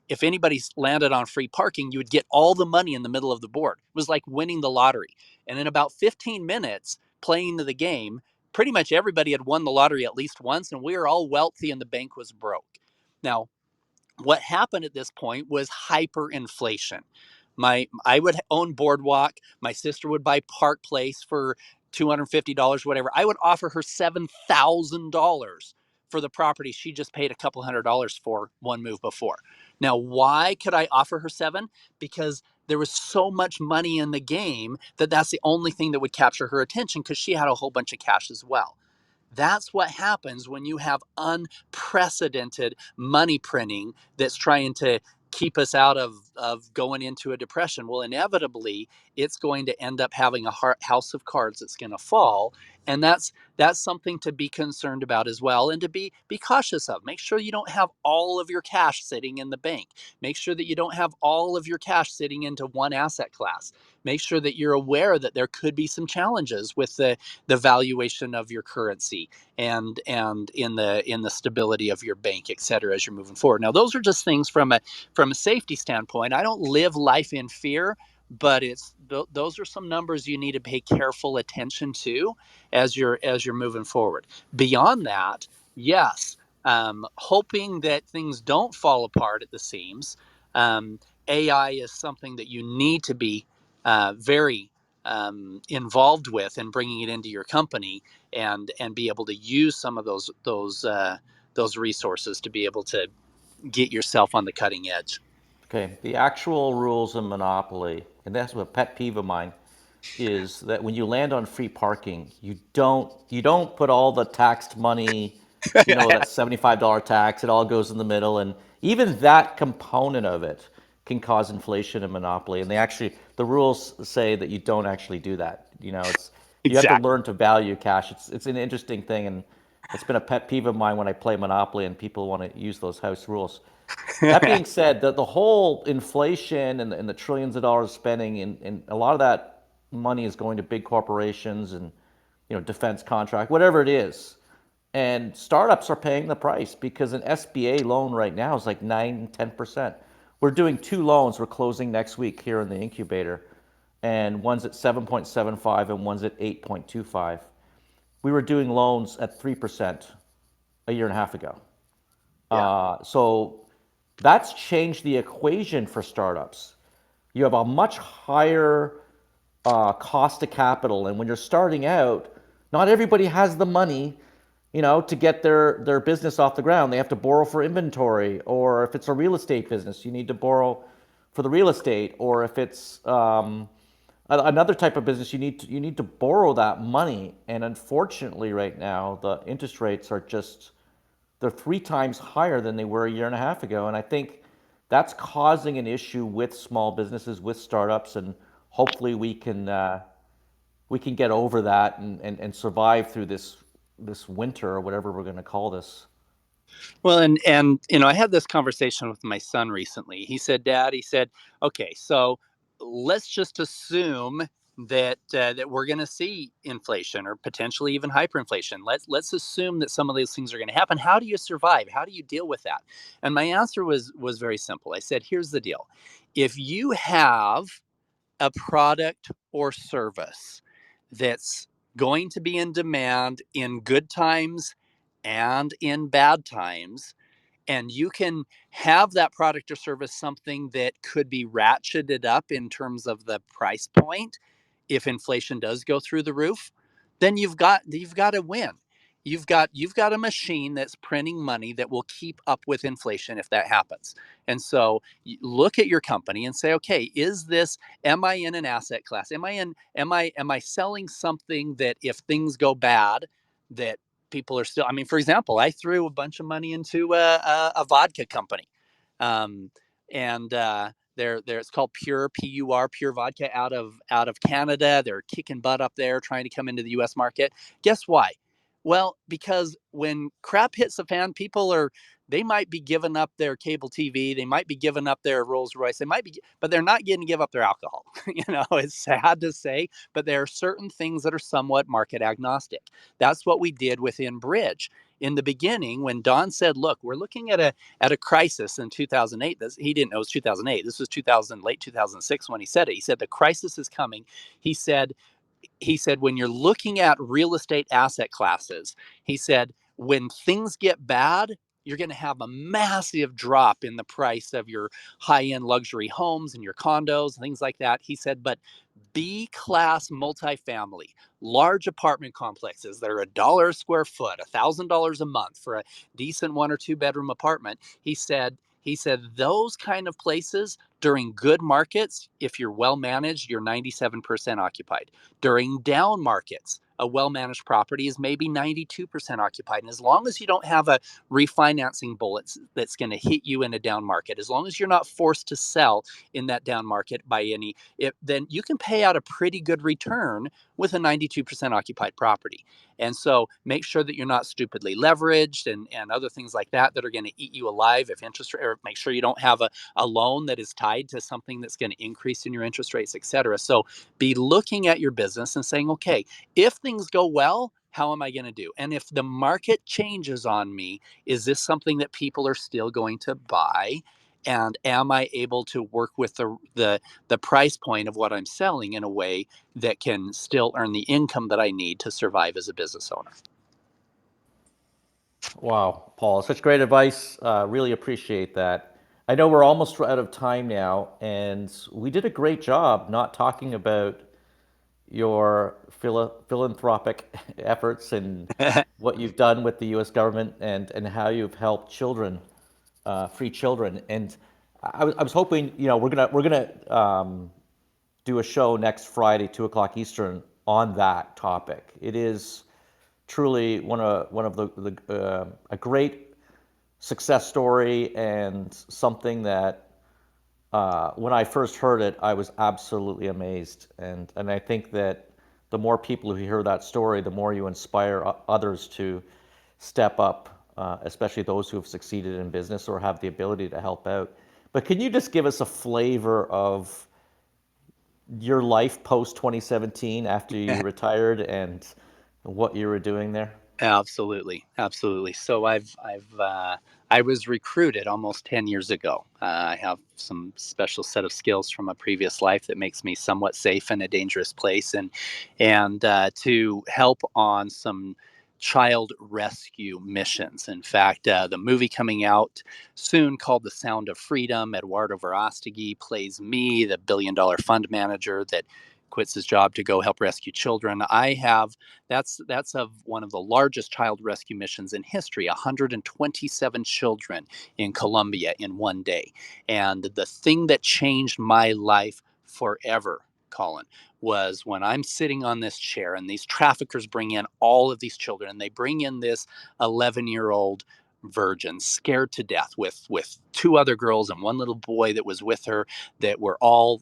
if anybody landed on free parking, you would get all the money in the middle of the board. It was like winning the lottery. And in about 15 minutes playing the game, pretty much everybody had won the lottery at least once, and we were all wealthy and the bank was broke. Now, what happened at this point was hyperinflation. I would own Boardwalk. My sister would buy Park Place for $250, whatever. I would offer her $7,000 for the property she just paid a couple $100s for one move before. Now, why could I offer her seven? Because there was so much money in the game that that's the only thing that would capture her attention because she had a whole bunch of cash as well. That's what happens when you have unprecedented money printing that's trying to keep us out of going into a depression. Well, inevitably, it's going to end up having a house of cards that's going to fall. And that's something to be concerned about as well, and to be cautious of. Make sure you don't have all of your cash sitting in the bank. Make sure that you don't have all of your cash sitting into one asset class. Make sure that you're aware that there could be some challenges with the valuation of your currency and in the stability of your bank, et cetera, as you're moving forward. Now, those are just things from a safety standpoint. I don't live life in fear, but those are some numbers you need to pay careful attention to as you're moving forward. Beyond that, yes, hoping that things don't fall apart at the seams. AI is something that you need to be very involved with, and bringing it into your company, and be able to use some of those resources to be able to get yourself on the cutting edge. Okay, the actual rules of monopoly, and that's a pet peeve of mine, is that when you land on free parking, you don't put all the taxed money, that $75 tax, it all goes in the middle, and even that component of it can cause inflation in monopoly. And the rules say that you don't actually do that. You have to Exactly. learn to value cash. It's an interesting thing, and it's been a pet peeve of mine when I play Monopoly and people want to use those house rules. That being said, the whole inflation and the trillions of dollars spending, and a lot of that money is going to big corporations and defense contract, whatever it is. And startups are paying the price because an SBA loan right now is like 9-10%. We're doing 2 loans. We're closing next week here in the incubator, and one's at 7.75 and one's at 8.25. We were doing loans at 3% a year and a half ago. So that's changed the equation for startups. You have a much higher cost of capital, and when you're starting out, not everybody has the money, to get their business off the ground. They have to borrow for inventory, or if it's a real estate business, you need to borrow for the real estate, or if it's another type of business, you need to borrow that money. And unfortunately, right now, the interest rates are they're 3 times higher than they were a year and a half ago. And I think that's causing an issue with small businesses, with startups, and hopefully we can get over that and survive through this winter, or whatever we're going to call this. Well, and I had this conversation with my son recently. He said, "Dad," he said, "Okay, so let's just assume that we're going to see inflation, or potentially even hyperinflation. Let's assume that some of these things are going to happen. How do you survive? How do you deal with that?" And my answer was very simple. I said, "Here's the deal. If you have a product or service that's going to be in demand in good times and in bad times, and you can have that product or service something that could be ratcheted up in terms of the price point if inflation does go through the roof, then you've got to win. You've got a machine that's printing money that will keep up with inflation if that happens. And so look at your company and say, okay, am I in an asset class? Am I selling something that if things go bad, that people are still, I mean, for example, I threw a bunch of money into a vodka company. And it's called Pure Vodka out of Canada. They're kicking butt up there, trying to come into the U.S. market. Guess why? Well, because when crap hits the fan, they might be giving up their cable TV, they might be giving up their Rolls Royce, but they're not going to give up their alcohol. It's sad to say, but there are certain things that are somewhat market agnostic. That's what we did within Bridge. In the beginning, when Don said, "Look, we're looking at a crisis in 2008," he didn't know it was 2008. This was late 2006 when he said it. He said the crisis is coming. He said when you're looking at real estate asset classes, he said when things get bad, you're going to have a massive drop in the price of your high-end luxury homes and your condos and things like that. He said, but B-class multifamily, large apartment complexes that are $1 a square foot, $1,000 a month for a decent 1 or 2 bedroom apartment. He said those kind of places During good markets, if you're well managed, you're 97% occupied. During down markets, a well-managed property is maybe 92% occupied. And as long as you don't have a refinancing bullet that's going to hit you in a down market, as long as you're not forced to sell in that down market by any, then you can pay out a pretty good return with a 92% occupied property. And so make sure that you're not stupidly leveraged and other things like that that are going to eat you alive if interest rate, or make sure you don't have a loan that is tied to something that's going to increase in your interest rates, et cetera. So be looking at your business and saying, okay, if things go well, how am I going to do? And if the market changes on me, is this something that people are still going to buy? And am I able to work with the price point of what I'm selling in a way that can still earn the income that I need to survive as a business owner? Wow, Paul, such great advice. Really appreciate that. I know we're almost out of time now, and we did a great job not talking about your philanthropic efforts and what you've done with the U.S. government and how you've helped children, free children. And I was hoping, we're gonna do a show next Friday, 2 o'clock Eastern, on that topic. It is truly one of a great success story and something that when I first heard it, I was absolutely amazed. And I think that the more people who hear that story, the more you inspire others to step up, especially those who have succeeded in business or have the ability to help out. But can you just give us a flavor of your life post 2017 after you retired and what you were doing there? Absolutely, absolutely. So I was recruited almost 10 years ago. I have some special set of skills from a previous life that makes me somewhat safe in a dangerous place, and to help on some child rescue missions. In fact, the movie coming out soon called The Sound of Freedom. Eduardo Verostegui plays me, the billion-dollar fund manager that quits his job to go help rescue children. That's of one of the largest child rescue missions in history, 127 children in Colombia in one day. And the thing that changed my life forever, Colin, was when I'm sitting on this chair and these traffickers bring in all of these children, and they bring in this 11-year-old virgin scared to death with two other girls and one little boy that was with her, that were all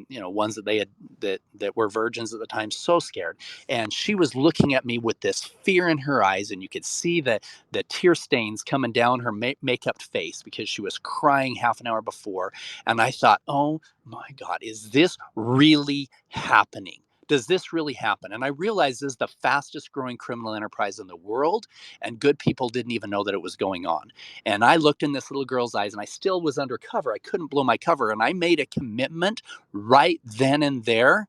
ones that they had that were virgins at the time, so scared. And she was looking at me with this fear in her eyes, and you could see the tear stains coming down her makeup face because she was crying half an hour before. And I thought, oh my God, is this really happening? Does this really happen? And I realized this is the fastest growing criminal enterprise in the world, and good people didn't even know that it was going on. And I looked in this little girl's eyes, and I still was undercover. I couldn't blow my cover. And I made a commitment right then and there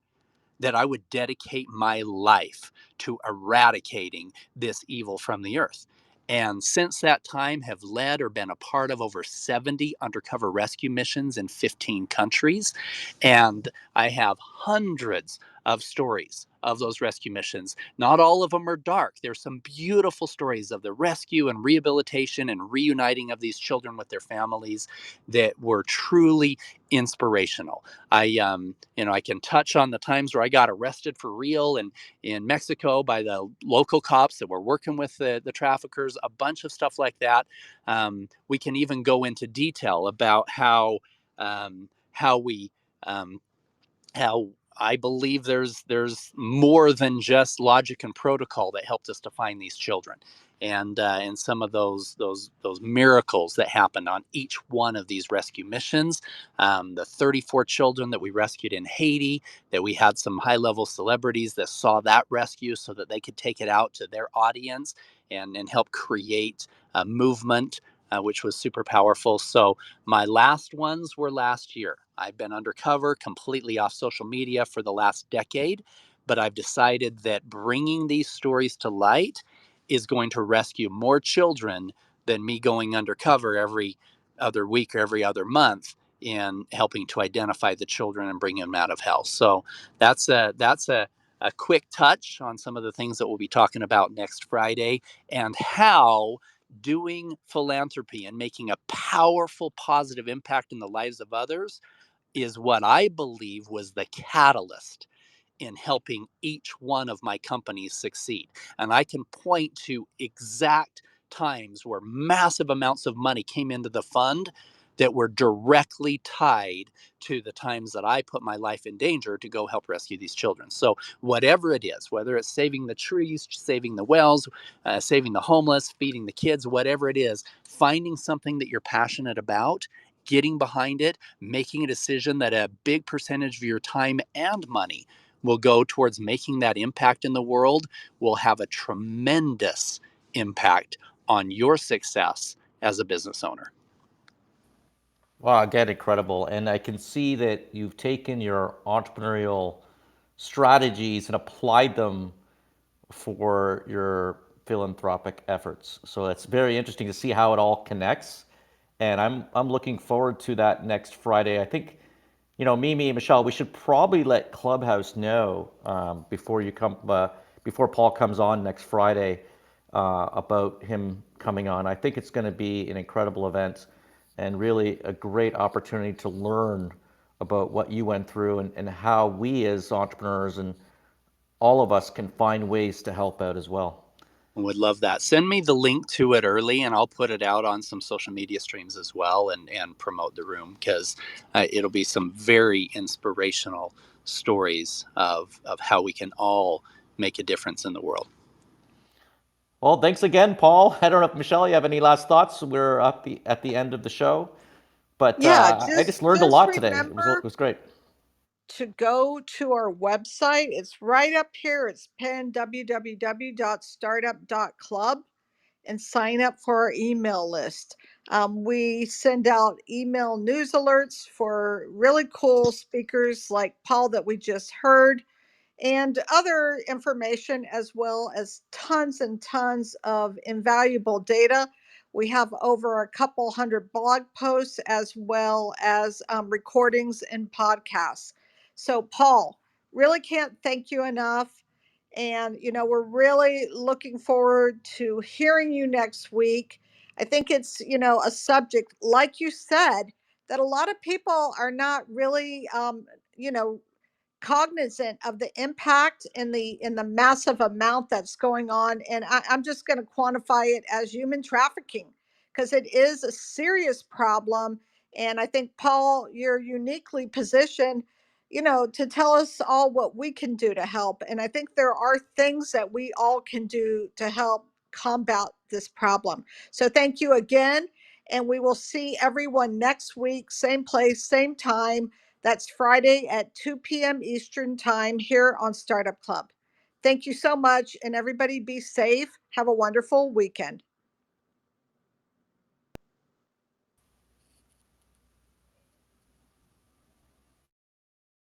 that I would dedicate my life to eradicating this evil from the earth. And since that time, have led or been a part of over 70 undercover rescue missions in 15 countries. And I have hundreds of stories of those rescue missions. Not all of them are dark. There's some beautiful stories of the rescue and rehabilitation and reuniting of these children with their families that were truly inspirational. I can touch on the times where I got arrested for real and in Mexico by the local cops that were working with the traffickers, a bunch of stuff like that. We can even go into detail about how we how I believe there's more than just logic and protocol that helped us to find these children, and some of those miracles that happened on each one of these rescue missions. The 34 children that we rescued in Haiti, that we had some high level celebrities that saw that rescue so that they could take it out to their audience and help create a movement, which was super powerful. So my last ones were last year. I've been undercover, completely off social media for the last decade, but I've decided that bringing these stories to light is going to rescue more children than me going undercover every other week or every other month in helping to identify the children and bring them out of hell. So that's a quick touch on some of the things that we'll be talking about next Friday, and how doing philanthropy and making a powerful positive impact in the lives of others is what I believe was the catalyst in helping each one of my companies succeed. And I can point to exact times where massive amounts of money came into the fund that were directly tied to the times that I put my life in danger to go help rescue these children. So, whatever it is, whether it's saving the trees, saving the wells, saving the homeless, feeding the kids, whatever it is, finding something that you're passionate about, getting behind it, making a decision that a big percentage of your time and money will go towards making that impact in the world will have a tremendous impact on your success as a business owner. Wow, again, incredible. And I can see that you've taken your entrepreneurial strategies and applied them for your philanthropic efforts. So it's very interesting to see how it all connects. And I'm looking forward to that next Friday. I think, Mimi and Michelle, we should probably let Clubhouse know before you come, before Paul comes on next Friday about him coming on. I think it's going to be an incredible event and really a great opportunity to learn about what you went through and how we as entrepreneurs and all of us can find ways to help out as well. Would love that. Send me the link to it early and I'll put it out on some social media streams as well and promote the room because it'll be some very inspirational stories of how we can all make a difference in the world. Well, thanks again, Paul. I don't know if Michelle, you have any last thoughts. We're at the end of the show, but Yeah, I just learned a just lot today. It remember was great. to go to our website. It's right up here. It's pinned www.startup.club and sign up for our email list. We send out email news alerts for really cool speakers like Paul that we just heard, and other information, as well as tons and tons of invaluable data. We have over a couple hundred blog posts, as well as recordings and podcasts. So, Paul, really can't thank you enough. And, we're really looking forward to hearing you next week. I think it's, a subject, like you said, that a lot of people are not really, you know, cognizant of the impact in the massive amount that's going on. And I'm just going to quantify it as human trafficking, because it is a serious problem. And I think, Paul, you're uniquely positioned, to tell us all what we can do to help. And I think there are things that we all can do to help combat this problem. So thank you again, and we will see everyone next week, same place, same time. That's Friday at 2 p.m. Eastern Time here on Startup Club. Thank you so much, and everybody be safe. Have a wonderful weekend.